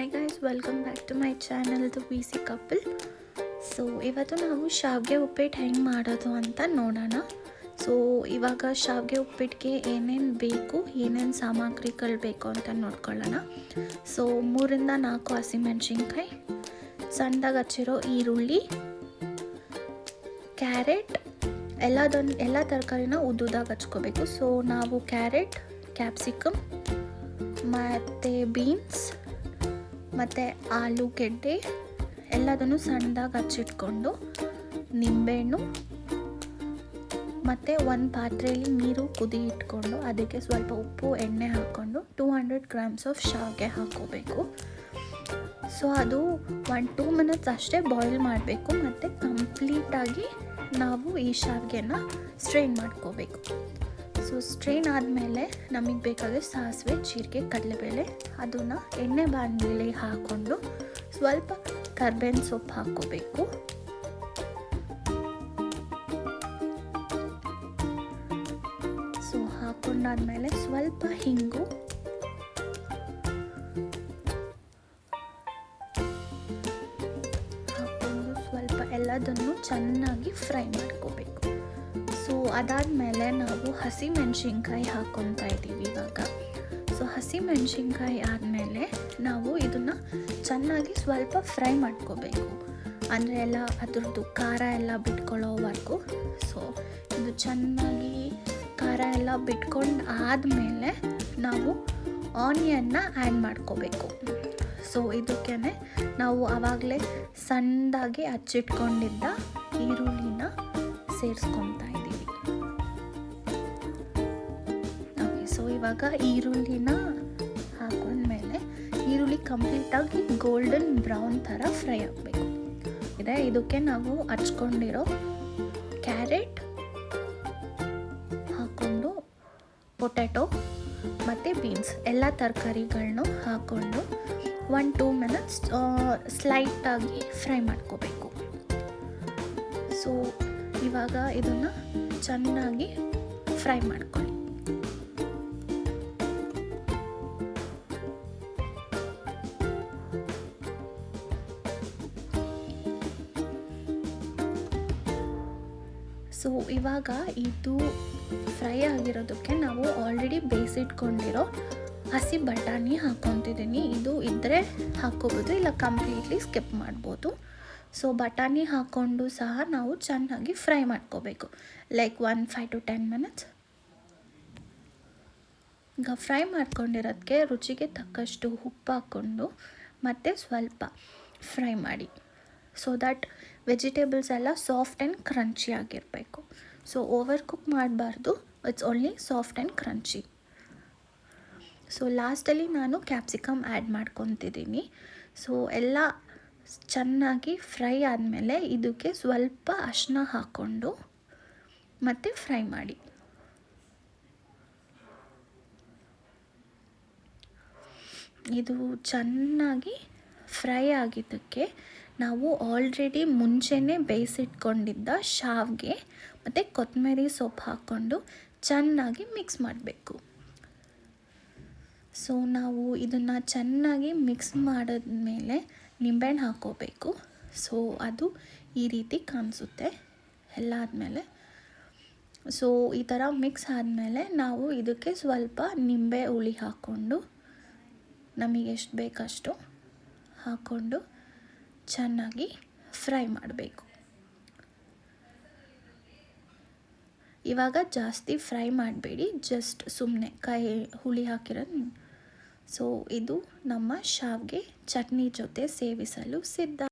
Hi guys, welcome back to my channel the C couple. So ಇವತ್ತು ನಾವು ಶಾವಿಗೆ ಉಪ್ಪಿಟ್ಟು ಹೆಂಗೆ ಮಾಡೋದು ಅಂತ ನೋಡೋಣ. ಸೊ ಇವಾಗ ಶಾವಿಗೆ ಉಪ್ಪಿಟ್ಟಿಗೆ ಏನೇನು ಬೇಕು, ಏನೇನು ಸಾಮಗ್ರಿಗಳು ಬೇಕು ಅಂತ ನೋಡ್ಕೊಳ್ಳೋಣ. ಸೊ 3 ಇಂದ 4 ಹಸಿಮೆಣ್ಸಿನ್ಕಾಯಿ, ಸಣ್ಣದಾಗಿ ಹಚ್ಚಿರೋ ಈರುಳ್ಳಿ, ಕ್ಯಾರೆಟ್, ಎಲ್ಲ ತರಕಾರಿನ ಉದ್ದುದಾಗಿ ಹಚ್ಕೋಬೇಕು. ಸೊ ನಾವು ಕ್ಯಾರೆಟ್, ಕ್ಯಾಪ್ಸಿಕಮ್ ಮತ್ತು ಬೀನ್ಸ್ ಮತ್ತು ಆಲೂಗೆಡ್ಡೆ ಎಲ್ಲದನ್ನು ಸಣ್ಣದಾಗಿ ಹಚ್ಚಿಟ್ಕೊಂಡು, ನಿಂಬೆಹಣ್ಣು ಮತ್ತು ಒಂದು ಪಾತ್ರೆಯಲ್ಲಿ ನೀರು ಕುದಿ ಇಟ್ಕೊಂಡು ಅದಕ್ಕೆ ಸ್ವಲ್ಪ ಉಪ್ಪು ಎಣ್ಣೆ ಹಾಕ್ಕೊಂಡು 200 grams ಆಫ್ ಶಾವಿಗೆ ಹಾಕ್ಕೋಬೇಕು. ಸೊ ಅದು 1-2 minutes ಅಷ್ಟೇ ಬಾಯ್ಲ್ ಮಾಡಬೇಕು ಮತ್ತು ಕಂಪ್ಲೀಟಾಗಿ ನಾವು ಈ ಶಾವಿಗೆನ ಸ್ಟ್ರೈನ್ ಮಾಡ್ಕೋಬೇಕು. ಸೊ ಸ್ಟ್ರೈನ್ ಆದಮೇಲೆ ನಮಗೆ ಬೇಕಾದರೆ ಸಾಸಿವೆ, ಜೀರಿಗೆ, ಕಡಲೆಬೇಳೆ ಅದನ್ನು ಎಣ್ಣೆ ಬಾಣಲೆಗೆ ಹಾಕ್ಕೊಂಡು ಸ್ವಲ್ಪ ಕರ್ಬೇವಿನ ಸೊಪ್ಪು ಹಾಕ್ಕೋಬೇಕು. ಸೊ ಹಾಕ್ಕೊಂಡಾದ್ಮೇಲೆ ಸ್ವಲ್ಪ ಹಿಂಗು, ಹಾಕ್ಕೊಂಡು ಸ್ವಲ್ಪ ಎಲ್ಲದನ್ನು ಚೆನ್ನಾಗಿ ಫ್ರೈ ಮಾಡ್ಕೋಬೇಕು. ಸೊ ಅದಾದಮೇಲೆ ನಾವು ಹಸಿಮೆಣ್ಸಿನ್ಕಾಯಿ ಹಾಕ್ಕೊತಾ ಇದ್ದೀವಿ ಇವಾಗ. ಸೊ ಹಸಿಮೆಣ್ಸಿನ್ಕಾಯಿ ಆದಮೇಲೆ ನಾವು ಇದನ್ನು ಚೆನ್ನಾಗಿ ಸ್ವಲ್ಪ ಫ್ರೈ ಮಾಡ್ಕೋಬೇಕು, ಅಂದರೆ ಎಲ್ಲ ಅದ್ರದ್ದು ಖಾರ ಎಲ್ಲ ಬಿಟ್ಕೊಳ್ಳೋವರೆಗೂ. ಸೊ ಇದು ಚೆನ್ನಾಗಿ ಖಾರ ಎಲ್ಲ ಬಿಟ್ಕೊಂಡು ಆದಮೇಲೆ ನಾವು ಆನಿಯನ್ನ ಆ್ಯಡ್ ಮಾಡ್ಕೋಬೇಕು. ಸೊ ಇದಕ್ಕೆ ನಾವು ಆವಾಗಲೇ ಸಣ್ಣದಾಗಿ ಹಚ್ಚಿಟ್ಕೊಂಡಿದ್ದ ಈರುಳ್ಳಿನ ಸೇರಿಸ್ಕೊತಾ ಇದ್ದೀವಿ. ಸೊ ಇವಾಗ ಈರುಳ್ಳಿನ ಹಾಕೊಂಡ್ಮೇಲೆ ಈರುಳ್ಳಿ ಕಂಪ್ಲೀಟಾಗಿ ಗೋಲ್ಡನ್ ಬ್ರೌನ್ ಥರ ಫ್ರೈ ಆಗಬೇಕು. ಇದಕ್ಕೆ ನಾವು ಹಚ್ಕೊಂಡಿರೋ ಕ್ಯಾರೆಟ್ ಹಾಕ್ಕೊಂಡು, ಪೊಟ್ಯಾಟೊ ಮತ್ತು ಬೀನ್ಸ್ ಎಲ್ಲ ತರಕಾರಿಗಳನ್ನೂ ಹಾಕ್ಕೊಂಡು 1-2 minutes ಸ್ಲೈಟಾಗಿ ಫ್ರೈ ಮಾಡ್ಕೋಬೇಕು. ಸೊ ಇವಾಗ ಇದನ್ನು ಚೆನ್ನಾಗಿ ಫ್ರೈ ಮಾಡ್ಕೊಳ್ಳಿ. ಸೊ ಇವಾಗ ಇದು ಫ್ರೈ ಆಗಿರೋದಕ್ಕೆ ನಾವು ಆಲ್ರೆಡಿ ಬೇಯಿಸಿಟ್ಕೊಂಡಿರೋ ಹಸಿ ಬಟಾಣಿ ಹಾಕ್ಕೊತಿದ್ದೀನಿ. ಇದು ಇದ್ದರೆ ಹಾಕ್ಕೋಬೋದು, ಇಲ್ಲ ಕಂಪ್ಲೀಟ್ಲಿ ಸ್ಕಿಪ್ ಮಾಡ್ಬೋದು. ಸೊ ಬಟಾಣಿ ಹಾಕ್ಕೊಂಡು ಸಹ ನಾವು ಚೆನ್ನಾಗಿ ಫ್ರೈ ಮಾಡ್ಕೋಬೇಕು, ಲೈಕ್ 5 to 10 minutes. ಈಗ ಫ್ರೈ ಮಾಡ್ಕೊಂಡಿರೋದಕ್ಕೆ ರುಚಿಗೆ ತಕ್ಕಷ್ಟು ಉಪ್ಪು ಹಾಕ್ಕೊಂಡು ಮತ್ತು ಸ್ವಲ್ಪ ಫ್ರೈ ಮಾಡಿ. ಸೊ ದ್ಯಾಟ್ ವೆಜಿಟೇಬಲ್ಸ್ ಎಲ್ಲ ಸಾಫ್ಟ್ ಆ್ಯಂಡ್ ಕ್ರಂಚಿ ಆಗಿರಬೇಕು. ಸೊ ಓವರ್ ಕುಕ್ ಮಾಡಬಾರ್ದು, it's only soft and crunchy. So ಲಾಸ್ಟಲ್ಲಿ ನಾನು ಕ್ಯಾಪ್ಸಿಕಮ್ ಆ್ಯಡ್ ಮಾಡ್ಕೊತಿದ್ದೀನಿ. ಸೊ ಎಲ್ಲ ಚೆನ್ನಾಗಿ ಫ್ರೈ ಆದಮೇಲೆ ಇದಕ್ಕೆ ಸ್ವಲ್ಪ ಅರಿಶಿನ ಹಾಕ್ಕೊಂಡು ಮತ್ತು ಫ್ರೈ ಮಾಡಿ. ಇದು ಚೆನ್ನಾಗಿ ಫ್ರೈ ಆಗಿದ್ದಕ್ಕೆ ನಾವು ಆಲ್ರೆಡಿ ಮುಂಚೆನೇ ಬೇಯಿಸಿಟ್ಕೊಂಡಿದ್ದ ಶಾವಿಗೆ ಮತ್ತು ಕೊತ್ತಂಬರಿ ಸೊಪ್ಪು ಹಾಕ್ಕೊಂಡು ಚೆನ್ನಾಗಿ ಮಿಕ್ಸ್ ಮಾಡಬೇಕು. ಸೊ ನಾವು ಇದನ್ನು ಚೆನ್ನಾಗಿ ಮಿಕ್ಸ್ ಮಾಡಿದ್ಮೇಲೆ ನಿಂಬೆಹಣ್ಣು ಹಾಕ್ಕೋಬೇಕು. ಸೊ ಅದು ಈ ರೀತಿ ಕಾಣಿಸುತ್ತೆ ಎಲ್ಲ ಆದಮೇಲೆ. ಸೊ ಈ ಥರ ಮಿಕ್ಸ್ ಆದಮೇಲೆ ನಾವು ಇದಕ್ಕೆ ಸ್ವಲ್ಪ ನಿಂಬೆ ಹುಳಿ ಹಾಕ್ಕೊಂಡು, ನಮಗೆ ಎಷ್ಟು ಬೇಕಷ್ಟು ಹಾಕ್ಕೊಂಡು ಚೆನ್ನಾಗಿ ಫ್ರೈ ಮಾಡಬೇಕು. ಇವಾಗ ಜಾಸ್ತಿ ಫ್ರೈ ಮಾಡಬೇಡಿ, ಜಸ್ಟ್ ಸುಮ್ಮನೆ ಹುಳಿ ಹಾಕಿರೋದು. ಸೊ ಇದು ನಮ್ಮ ಶಾವಿಗೆ ಚಟ್ನಿ ಜೊತೆ ಸೇವಿಸಲು ಸಿದ್ಧ.